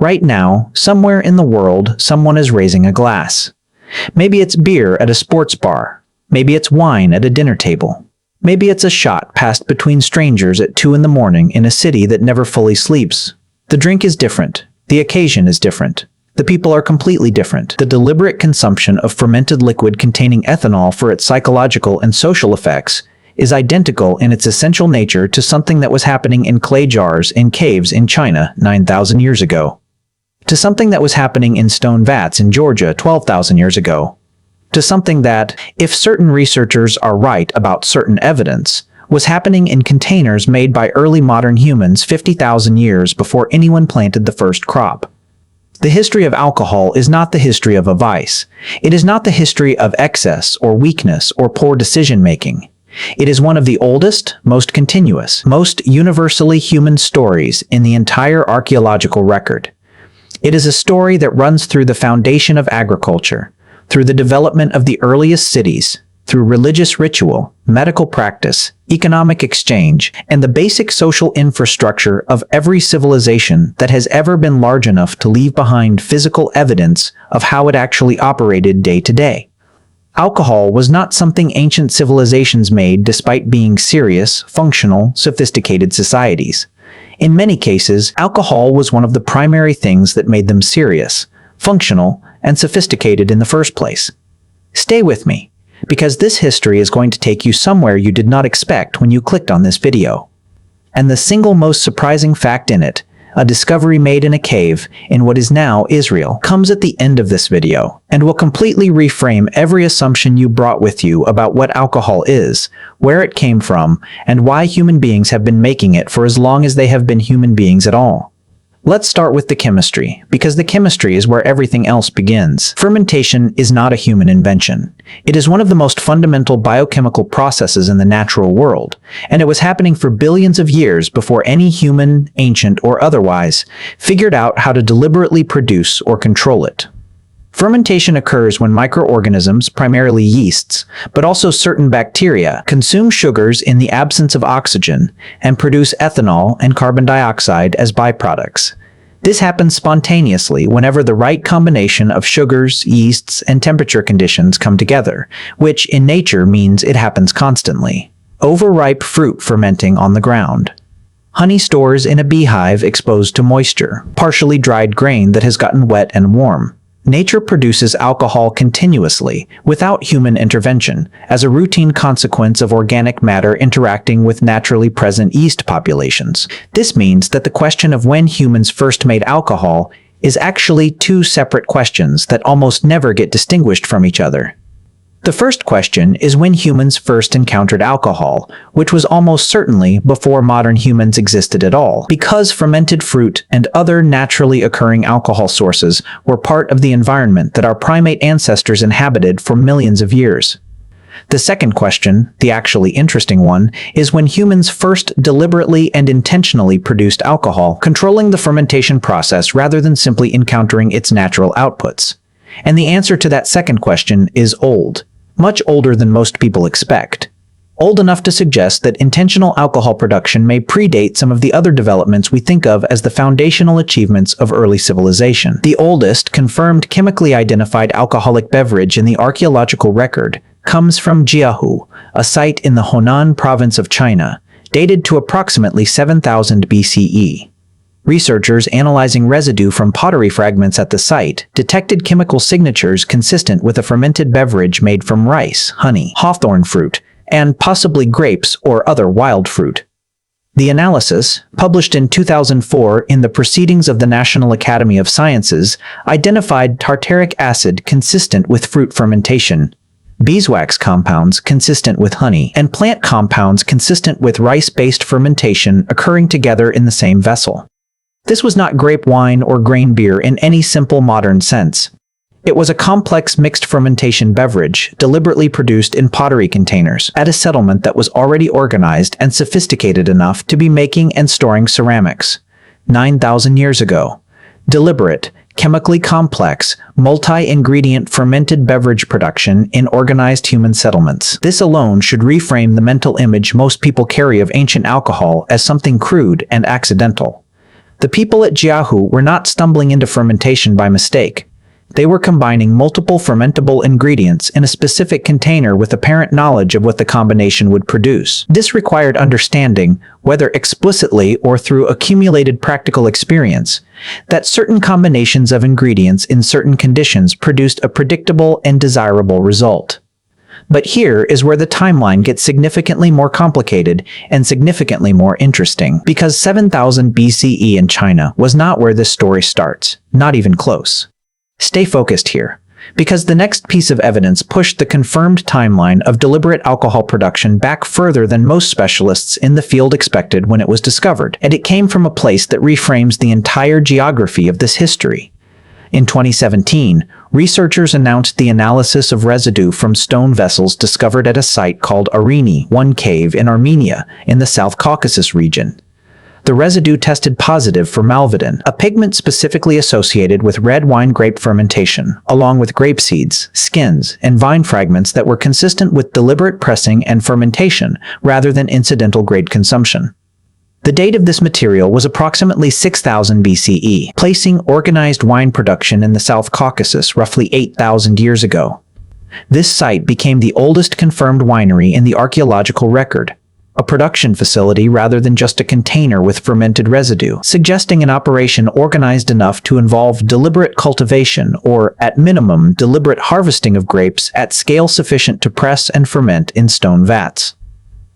Right now, somewhere in the world, someone is raising a glass. Maybe it's beer at a sports bar. Maybe it's wine at a dinner table. Maybe it's a shot passed between strangers at 2 in the morning in a city that never fully sleeps. The drink is different. The occasion is different. The people are completely different. The deliberate consumption of fermented liquid containing ethanol for its psychological and social effects is identical in its essential nature to something that was happening in clay jars in caves in China 9,000 years ago. To something that was happening in stone vats in Georgia 12,000 years ago. To something that, if certain researchers are right about certain evidence, was happening in containers made by early modern humans 50,000 years before anyone planted the first crop. The history of alcohol is not the history of a vice. It is not the history of excess or weakness or poor decision-making. It is one of the oldest, most continuous, most universally human stories in the entire archaeological record. It is a story that runs through the foundation of agriculture, through the development of the earliest cities, through religious ritual, medical practice, economic exchange, and the basic social infrastructure of every civilization that has ever been large enough to leave behind physical evidence of how it actually operated day to day. Alcohol was not something ancient civilizations made despite being serious, functional, sophisticated societies. In many cases, alcohol was one of the primary things that made them serious, functional, and sophisticated in the first place. Stay with me, because this history is going to take you somewhere you did not expect when you clicked on this video. And the single most surprising fact in it, a discovery made in a cave in what is now Israel, comes at the end of this video and will completely reframe every assumption you brought with you about what alcohol is, where it came from, and why human beings have been making it for as long as they have been human beings at all. Let's start with the chemistry, because the chemistry is where everything else begins. Fermentation is not a human invention. It is one of the most fundamental biochemical processes in the natural world, and it was happening for billions of years before any human, ancient or otherwise, figured out how to deliberately produce or control it. Fermentation occurs when microorganisms, primarily yeasts, but also certain bacteria, consume sugars in the absence of oxygen and produce ethanol and carbon dioxide as byproducts. This happens spontaneously whenever the right combination of sugars, yeasts, and temperature conditions come together, which in nature means it happens constantly. Overripe fruit fermenting on the ground. Honey stores in a beehive exposed to moisture. Partially dried grain that has gotten wet and warm. Nature produces alcohol continuously, without human intervention, as a routine consequence of organic matter interacting with naturally present yeast populations. This means that the question of when humans first made alcohol is actually two separate questions that almost never get distinguished from each other. The first question is when humans first encountered alcohol, which was almost certainly before modern humans existed at all, because fermented fruit and other naturally occurring alcohol sources were part of the environment that our primate ancestors inhabited for millions of years. The second question, the actually interesting one, is when humans first deliberately and intentionally produced alcohol, controlling the fermentation process rather than simply encountering its natural outputs. And the answer to that second question is old. Much older than most people expect. Old enough to suggest that intentional alcohol production may predate some of the other developments we think of as the foundational achievements of early civilization. The oldest confirmed chemically identified alcoholic beverage in the archaeological record comes from Jiahu, a site in the Honan province of China, dated to approximately 7000 BCE. Researchers analyzing residue from pottery fragments at the site detected chemical signatures consistent with a fermented beverage made from rice, honey, hawthorn fruit, and possibly grapes or other wild fruit. The analysis, published in 2004 in the Proceedings of the National Academy of Sciences, identified tartaric acid consistent with fruit fermentation, beeswax compounds consistent with honey, and plant compounds consistent with rice-based fermentation occurring together in the same vessel. This was not grape wine or grain beer in any simple modern sense. It was a complex mixed fermentation beverage, deliberately produced in pottery containers, at a settlement that was already organized and sophisticated enough to be making and storing ceramics. 9,000 years ago. Deliberate, chemically complex, multi-ingredient fermented beverage production in organized human settlements. This alone should reframe the mental image most people carry of ancient alcohol as something crude and accidental. The people at Jiahu were not stumbling into fermentation by mistake. They were combining multiple fermentable ingredients in a specific container with apparent knowledge of what the combination would produce. This required understanding, whether explicitly or through accumulated practical experience, that certain combinations of ingredients in certain conditions produced a predictable and desirable result. But here is where the timeline gets significantly more complicated and significantly more interesting, because 7000 BCE in China was not where this story starts, not even close. Stay focused here, because the next piece of evidence pushed the confirmed timeline of deliberate alcohol production back further than most specialists in the field expected when it was discovered, and it came from a place that reframes the entire geography of this history. In 2017, researchers announced the analysis of residue from stone vessels discovered at a site called Arini, one cave in Armenia, in the South Caucasus region. The residue tested positive for malvidin, a pigment specifically associated with red wine grape fermentation, along with grape seeds, skins, and vine fragments that were consistent with deliberate pressing and fermentation rather than incidental grade consumption. The date of this material was approximately 6000 BCE, placing organized wine production in the South Caucasus roughly 8,000 years ago. This site became the oldest confirmed winery in the archaeological record, a production facility rather than just a container with fermented residue, suggesting an operation organized enough to involve deliberate cultivation or, at minimum, deliberate harvesting of grapes at scale sufficient to press and ferment in stone vats.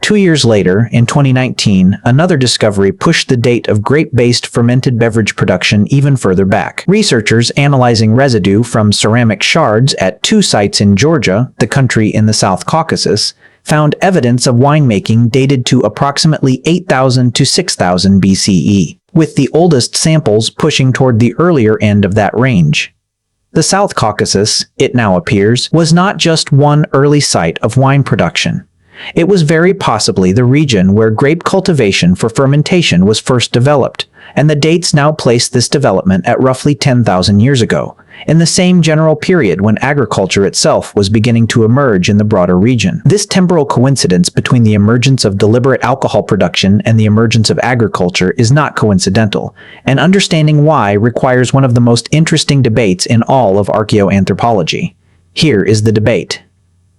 2 years later, in 2019, another discovery pushed the date of grape-based fermented beverage production even further back. Researchers analyzing residue from ceramic shards at 2 sites in Georgia, the country in the South Caucasus, found evidence of winemaking dated to approximately 8,000 to 6,000 BCE, with the oldest samples pushing toward the earlier end of that range. The South Caucasus, it now appears, was not just one early site of wine production. It was very possibly the region where grape cultivation for fermentation was first developed, and the dates now place this development at roughly 10,000 years ago, in the same general period when agriculture itself was beginning to emerge in the broader region. This temporal coincidence between the emergence of deliberate alcohol production and the emergence of agriculture is not coincidental, and understanding why requires one of the most interesting debates in all of archaeoanthropology. Here is the debate.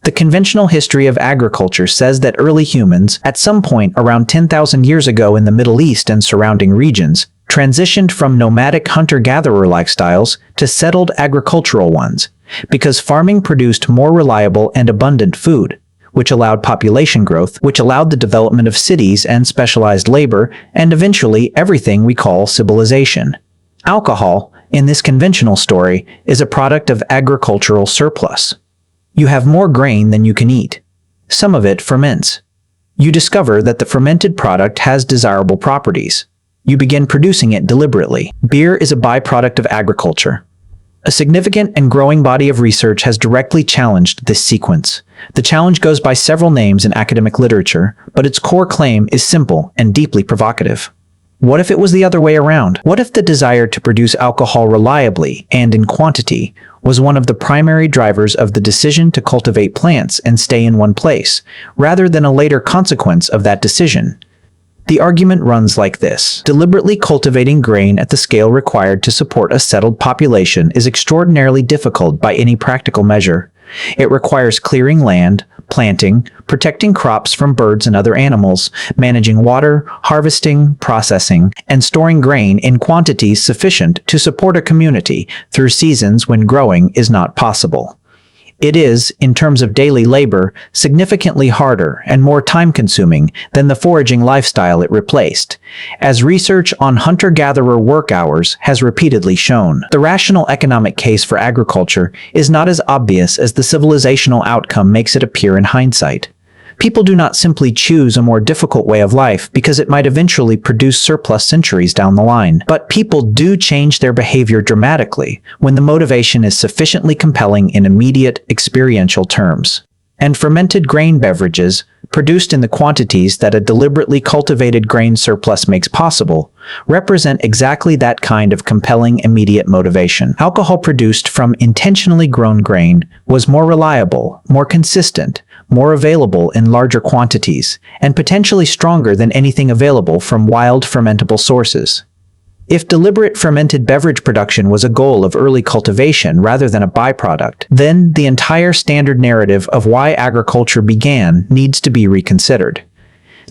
The conventional history of agriculture says that early humans, at some point around 10,000 years ago in the Middle East and surrounding regions, transitioned from nomadic hunter-gatherer lifestyles to settled agricultural ones, because farming produced more reliable and abundant food, which allowed population growth, which allowed the development of cities and specialized labor, and eventually everything we call civilization. Alcohol, in this conventional story, is a product of agricultural surplus. You have more grain than you can eat. Some of it ferments. You discover that the fermented product has desirable properties. You begin producing it deliberately. Beer is a byproduct of agriculture. A significant and growing body of research has directly challenged this sequence. The challenge goes by several names in academic literature, but its core claim is simple and deeply provocative. What if it was the other way around? What if the desire to produce alcohol reliably and in quantity was one of the primary drivers of the decision to cultivate plants and stay in one place, rather than a later consequence of that decision? The argument runs like this. Deliberately cultivating grain at the scale required to support a settled population is extraordinarily difficult by any practical measure. It requires clearing land, planting, protecting crops from birds and other animals, managing water, harvesting, processing, and storing grain in quantities sufficient to support a community through seasons when growing is not possible. It is, in terms of daily labor, significantly harder and more time-consuming than the foraging lifestyle it replaced, as research on hunter-gatherer work hours has repeatedly shown. The rational economic case for agriculture is not as obvious as the civilizational outcome makes it appear in hindsight. People do not simply choose a more difficult way of life because it might eventually produce surplus centuries down the line. But people do change their behavior dramatically when the motivation is sufficiently compelling in immediate, experiential terms. And fermented grain beverages, produced in the quantities that a deliberately cultivated grain surplus makes possible, represent exactly that kind of compelling immediate motivation. Alcohol produced from intentionally grown grain was more reliable, more consistent, more available in larger quantities, and potentially stronger than anything available from wild fermentable sources. If deliberate fermented beverage production was a goal of early cultivation rather than a byproduct, then the entire standard narrative of why agriculture began needs to be reconsidered.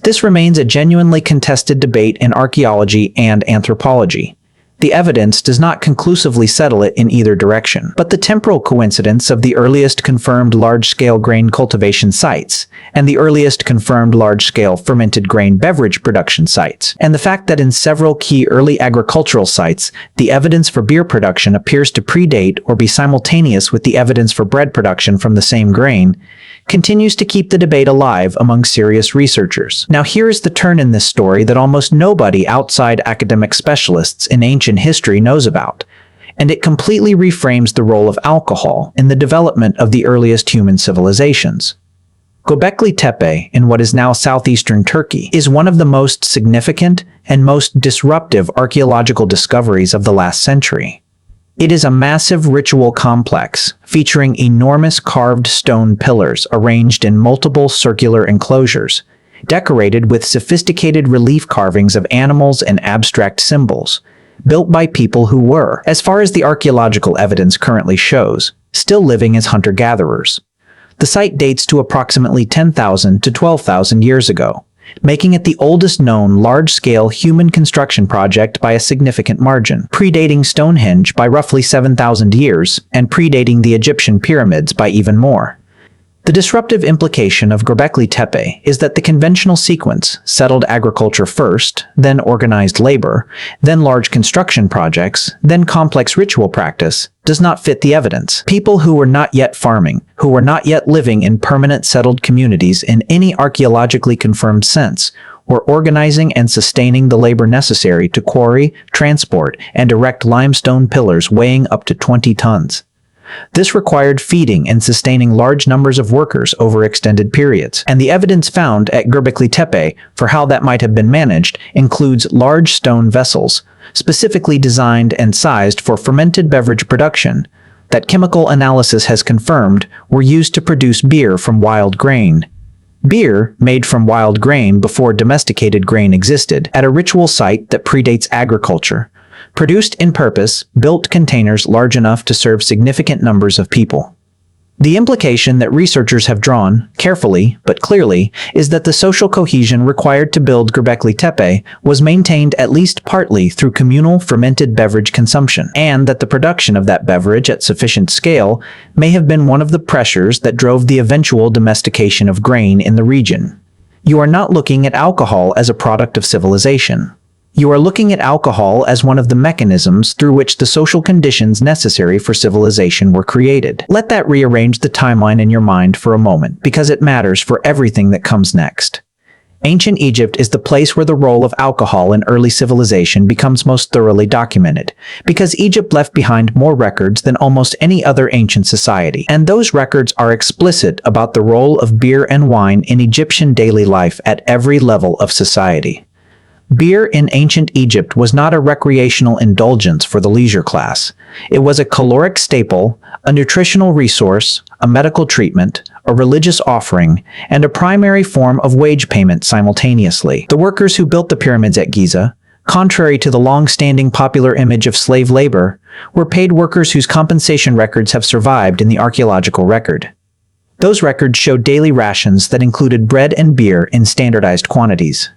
This remains a genuinely contested debate in archaeology and anthropology. The evidence does not conclusively settle it in either direction, but the temporal coincidence of the earliest confirmed large-scale grain cultivation sites and the earliest confirmed large-scale fermented grain beverage production sites, and the fact that in several key early agricultural sites, the evidence for beer production appears to predate or be simultaneous with the evidence for bread production from the same grain, continues to keep the debate alive among serious researchers. Now here is the turn in this story that almost nobody outside academic specialists in ancient history knows about, and it completely reframes the role of alcohol in the development of the earliest human civilizations. Göbekli Tepe, in what is now southeastern Turkey, is one of the most significant and most disruptive archaeological discoveries of the last century. It is a massive ritual complex featuring enormous carved stone pillars arranged in multiple circular enclosures, decorated with sophisticated relief carvings of animals and abstract symbols, built by people who were, as far as the archaeological evidence currently shows, still living as hunter-gatherers. The site dates to approximately 10,000 to 12,000 years ago, making it the oldest known large-scale human construction project by a significant margin, predating Stonehenge by roughly 7,000 years and predating the Egyptian pyramids by even more. The disruptive implication of Göbekli Tepe is that the conventional sequence, settled agriculture first, then organized labor, then large construction projects, then complex ritual practice, does not fit the evidence. People who were not yet farming, who were not yet living in permanent settled communities in any archaeologically confirmed sense, were organizing and sustaining the labor necessary to quarry, transport, and erect limestone pillars weighing up to 20 tons. This required feeding and sustaining large numbers of workers over extended periods, and the evidence found at Göbekli Tepe for how that might have been managed includes large stone vessels, specifically designed and sized for fermented beverage production, that chemical analysis has confirmed were used to produce beer from wild grain. Beer, made from wild grain before domesticated grain existed, at a ritual site that predates agriculture. Produced in purpose, built containers large enough to serve significant numbers of people. The implication that researchers have drawn, carefully but clearly, is that the social cohesion required to build Göbekli Tepe was maintained at least partly through communal fermented beverage consumption, and that the production of that beverage at sufficient scale may have been one of the pressures that drove the eventual domestication of grain in the region. You are not looking at alcohol as a product of civilization. You are looking at alcohol as one of the mechanisms through which the social conditions necessary for civilization were created. Let that rearrange the timeline in your mind for a moment, because it matters for everything that comes next. Ancient Egypt is the place where the role of alcohol in early civilization becomes most thoroughly documented, because Egypt left behind more records than almost any other ancient society, and those records are explicit about the role of beer and wine in Egyptian daily life at every level of society. Beer in ancient Egypt was not a recreational indulgence for the leisure class. It was a caloric staple, a nutritional resource, a medical treatment, a religious offering, and a primary form of wage payment simultaneously. The workers who built the pyramids at Giza, contrary to the long-standing popular image of slave labor, were paid workers whose compensation records have survived in the archaeological record. Those records showed daily rations that included bread and beer in standardized quantities.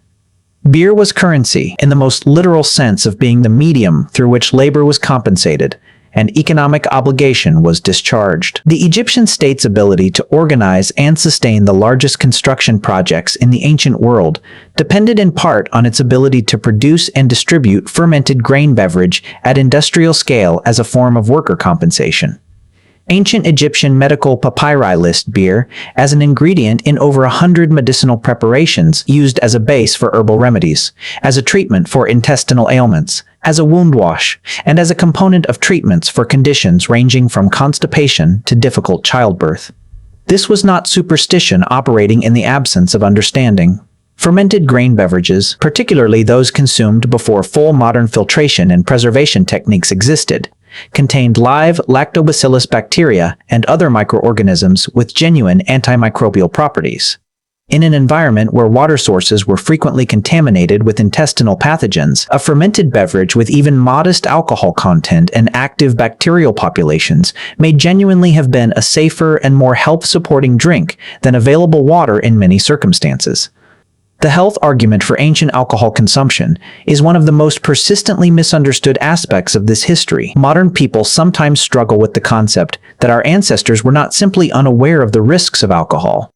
Beer was currency in the most literal sense of being the medium through which labor was compensated and economic obligation was discharged. The Egyptian state's ability to organize and sustain the largest construction projects in the ancient world depended in part on its ability to produce and distribute fermented grain beverage at industrial scale as a form of worker compensation. Ancient Egyptian medical papyri list beer as an ingredient in over 100 medicinal preparations used as a base for herbal remedies, as a treatment for intestinal ailments, as a wound wash, and as a component of treatments for conditions ranging from constipation to difficult childbirth. This was not superstition operating in the absence of understanding. Fermented grain beverages, particularly those consumed before full modern filtration and preservation techniques existed, contained live lactobacillus bacteria and other microorganisms with genuine antimicrobial properties. In an environment where water sources were frequently contaminated with intestinal pathogens, a fermented beverage with even modest alcohol content and active bacterial populations may genuinely have been a safer and more health-supporting drink than available water in many circumstances. The health argument for ancient alcohol consumption is one of the most persistently misunderstood aspects of this history. Modern people sometimes struggle with the concept that our ancestors were not simply unaware of the risks of alcohol.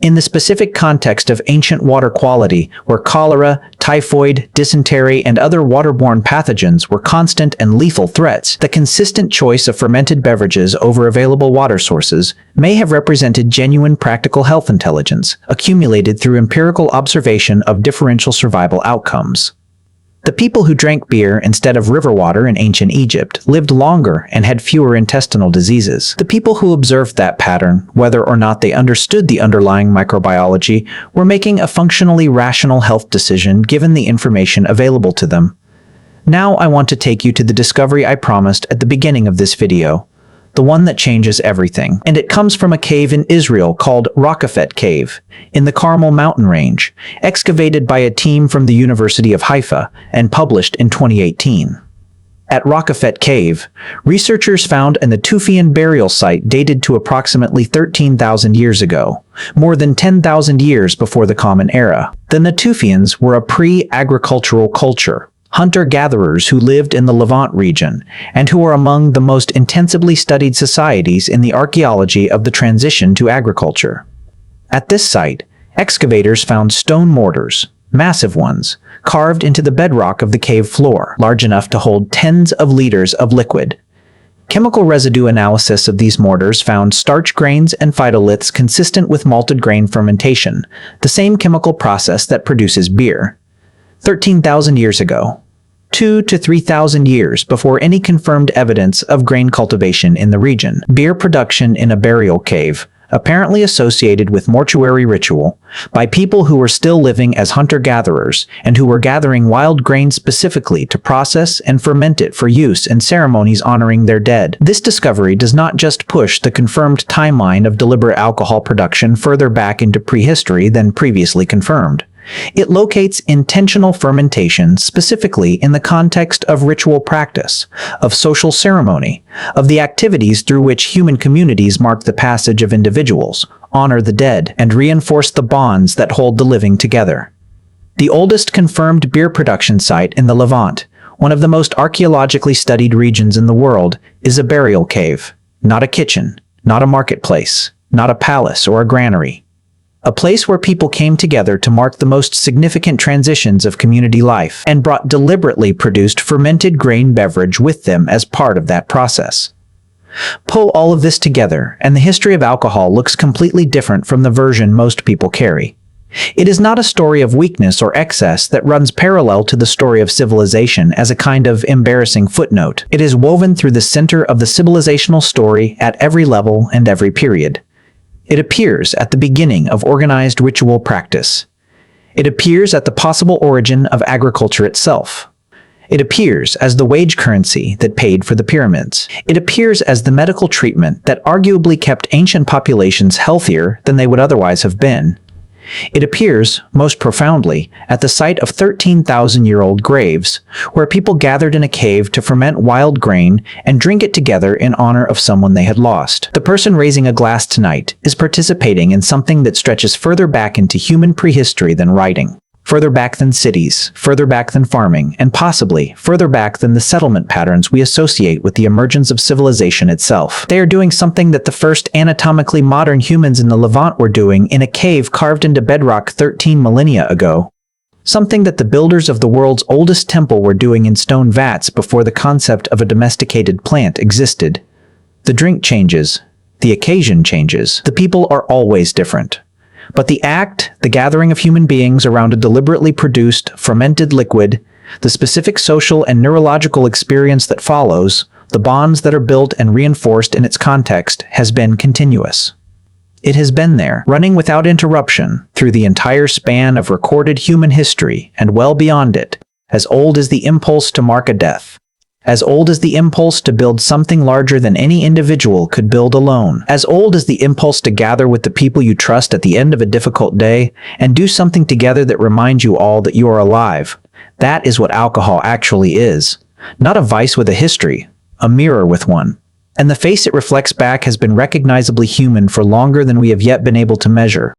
In the specific context of ancient water quality, where cholera, typhoid, dysentery, and other waterborne pathogens were constant and lethal threats, the consistent choice of fermented beverages over available water sources may have represented genuine practical health intelligence, accumulated through empirical observation of differential survival outcomes. The people who drank beer instead of river water in ancient Egypt lived longer and had fewer intestinal diseases. The people who observed that pattern, whether or not they understood the underlying microbiology, were making a functionally rational health decision given the information available to them. Now I want to take you to the discovery I promised at the beginning of this video, the one that changes everything. And it comes from a cave in Israel called Raqefet Cave, in the Carmel mountain range, excavated by a team from the University of Haifa and published in 2018. At Raqefet Cave, researchers found an Natufian burial site dated to approximately 13,000 years ago, more than 10,000 years before the Common Era. The Natufians were a pre-agricultural culture, hunter-gatherers who lived in the Levant region, and who are among the most intensively studied societies in the archaeology of the transition to agriculture. At this site, excavators found stone mortars, massive ones, carved into the bedrock of the cave floor, large enough to hold tens of liters of liquid. Chemical residue analysis of these mortars found starch grains and phytoliths consistent with malted grain fermentation, the same chemical process that produces beer. 13,000 years ago, 2,000 to 3,000 years before any confirmed evidence of grain cultivation in the region. Beer production in a burial cave, apparently associated with mortuary ritual, by people who were still living as hunter-gatherers and who were gathering wild grain specifically to process and ferment it for use in ceremonies honoring their dead. This discovery does not just push the confirmed timeline of deliberate alcohol production further back into prehistory than previously confirmed. It locates intentional fermentation specifically in the context of ritual practice, of social ceremony, of the activities through which human communities mark the passage of individuals, honor the dead, and reinforce the bonds that hold the living together. The oldest confirmed beer production site in the Levant, one of the most archaeologically studied regions in the world, is a burial cave, not a kitchen, not a marketplace, not a palace or a granary. A place where people came together to mark the most significant transitions of community life and brought deliberately produced fermented grain beverage with them as part of that process. Pull all of this together, and the history of alcohol looks completely different from the version most people carry. It is not a story of weakness or excess that runs parallel to the story of civilization as a kind of embarrassing footnote. It is woven through the center of the civilizational story at every level and every period. It appears at the beginning of organized ritual practice. It appears at the possible origin of agriculture itself. It appears as the wage currency that paid for the pyramids. It appears as the medical treatment that arguably kept ancient populations healthier than they would otherwise have been. It appears, most profoundly, at the site of 13,000-year-old graves, where people gathered in a cave to ferment wild grain and drink it together in honor of someone they had lost. The person raising a glass tonight is participating in something that stretches further back into human prehistory than writing, further back than cities, further back than farming, and possibly further back than the settlement patterns we associate with the emergence of civilization itself. They are doing something that the first anatomically modern humans in the Levant were doing in a cave carved into bedrock 13 millennia ago. Something that the builders of the world's oldest temple were doing in stone vats before the concept of a domesticated plant existed. The drink changes. The occasion changes. The people are always different. But the act, the gathering of human beings around a deliberately produced, fermented liquid, the specific social and neurological experience that follows, the bonds that are built and reinforced in its context, has been continuous. It has been there, running without interruption, through the entire span of recorded human history and well beyond it, as old as the impulse to mark a death, as old as the impulse to build something larger than any individual could build alone, as old as the impulse to gather with the people you trust at the end of a difficult day and do something together that reminds you all that you are alive. That is what alcohol actually is. Not a vice with a history, a mirror with one. And the face it reflects back has been recognizably human for longer than we have yet been able to measure.